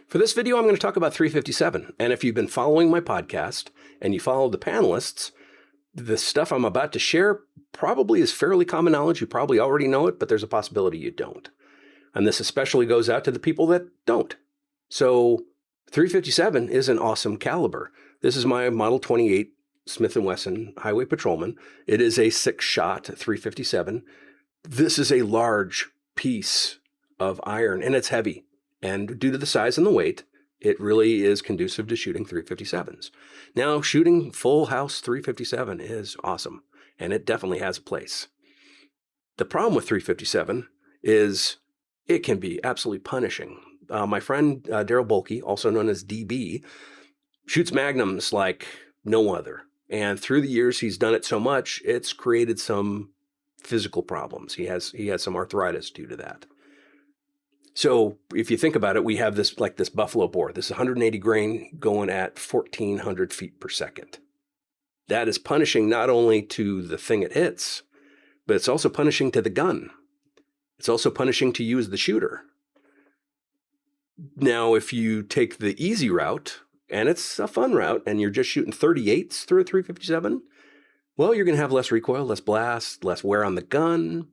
For this video, I'm going to talk about 357. And if you've been following my podcast and you follow the panelists, the stuff I'm about to share probably is fairly common knowledge. You probably already know it, but there's a possibility you don't. And this especially goes out to the people that don't. So 357 is an awesome caliber. This is my Model 28 Smith & Wesson Highway Patrolman. It is a 6-shot 357. This is a large piece of iron, and it's heavy. And due to the size and the weight, it really is conducive to shooting 357s. Now, shooting full house 357 is awesome, and it definitely has a place. The problem with 357 is it can be absolutely punishing. My friend Daryl Bolke, also known as DB, shoots magnums like no other. And through the years, he's done it so much, it's created some physical problems. He has some arthritis due to that. So if you think about it, we have this buffalo bore, this 180 grain going at 1,400 feet per second. That is punishing not only to the thing it hits, but it's also punishing to the gun. It's also punishing to you as the shooter. Now, if you take the easy route, and it's a fun route, and you're just shooting 38s through a 357, well, you're going to have less recoil, less blast, less wear on the gun.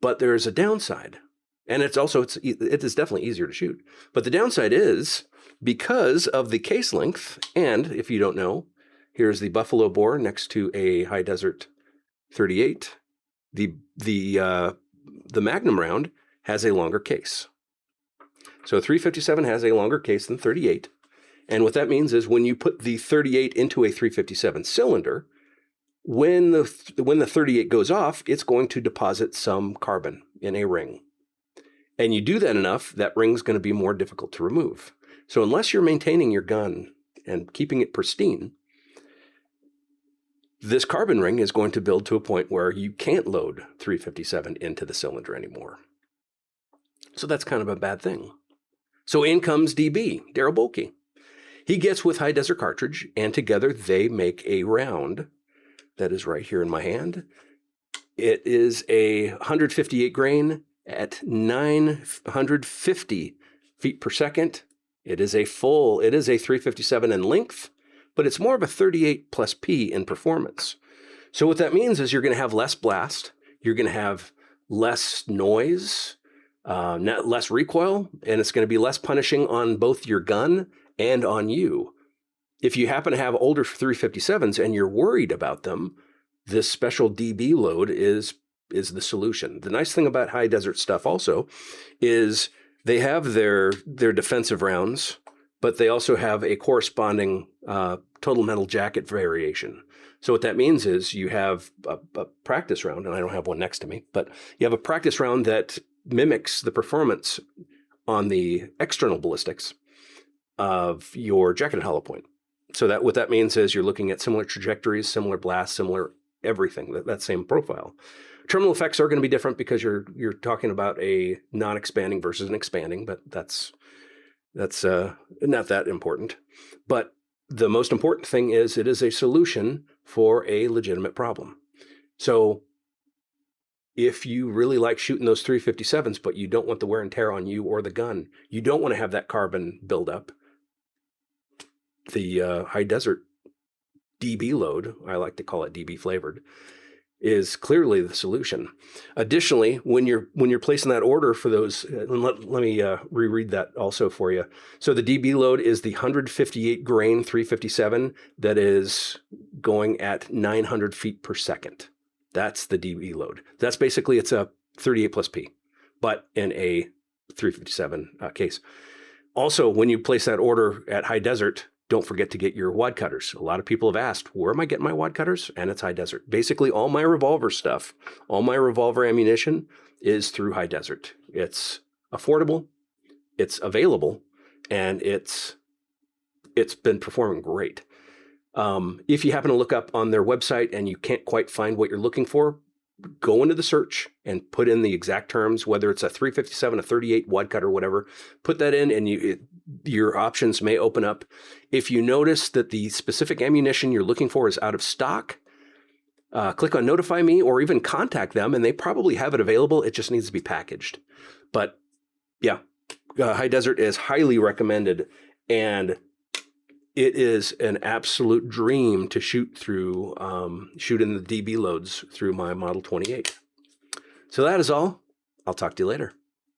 But there's a downside. And it is definitely easier to shoot. But the downside is because of the case length, and if you don't know, here's the buffalo bore next to a High Desert 38. The Magnum round has a longer case. So 357 has a longer case than 38. And what that means is when you put the 38 into a 357 cylinder, when the 38 goes off, it's going to deposit some carbon in a ring. And you do that enough, that ring's going to be more difficult to remove. So unless you're maintaining your gun and keeping it pristine, this carbon ring is going to build to a point where you can't load 357 into the cylinder anymore. So that's kind of a bad thing. So in comes DB, Daryl Bolke. He gets with High Desert Cartridge, and together they make a round that is right here in my hand. It is a 158 grain at 950 feet per second. It is a 357 in length, but it's more of a 38 plus P in performance. So what that means is you're going to have less blast, you're going to have less noise, less recoil, and it's going to be less punishing on both your gun and on you. If you happen to have older 357s and you're worried about them, this special DB load is the solution. The nice thing about High Desert stuff also is they have their defensive rounds, but they also have a corresponding total metal jacket variation. So what that means is you have a practice round, and I don't have one next to me, but you have a practice round that mimics the performance on the external ballistics of your jacketed hollow point. So that what that means is you're looking at similar trajectories, similar blasts, similar everything, that same profile. Terminal effects are going to be different because you're talking about a non-expanding versus an expanding, but that's not that important. But the most important thing is it is a solution for a legitimate problem. So if you really like shooting those 357s, but you don't want the wear and tear on you or the gun, you don't want to have that carbon buildup, the High Desert DB load, I like to call it DB flavored, is clearly the solution. Additionally, when you're placing that order for those, let me reread that also for you. So the DB load is the 158 grain 357 that is going at 900 feet per second. That's the DB load. That's basically, it's a 38 plus P, but in a 357 case. Also, when you place that order at High Desert, don't forget to get your wad cutters. A lot of people have asked, where am I getting my wad cutters? And it's High Desert. Basically, all my revolver stuff, all my revolver ammunition is through High Desert. It's affordable, it's available, and it's been performing great. If you happen to look up on their website and you can't quite find what you're looking for, go into the search and put in the exact terms, whether it's a 357, a 38 wad cutter, whatever, put that in and your options may open up. If you notice that the specific ammunition you're looking for is out of stock, click on notify me or even contact them and they probably have it available. It just needs to be packaged. But yeah, High Desert is highly recommended, and it is an absolute dream to shoot through, shoot in the DB loads through my Model 28. So that is all. I'll talk to you later.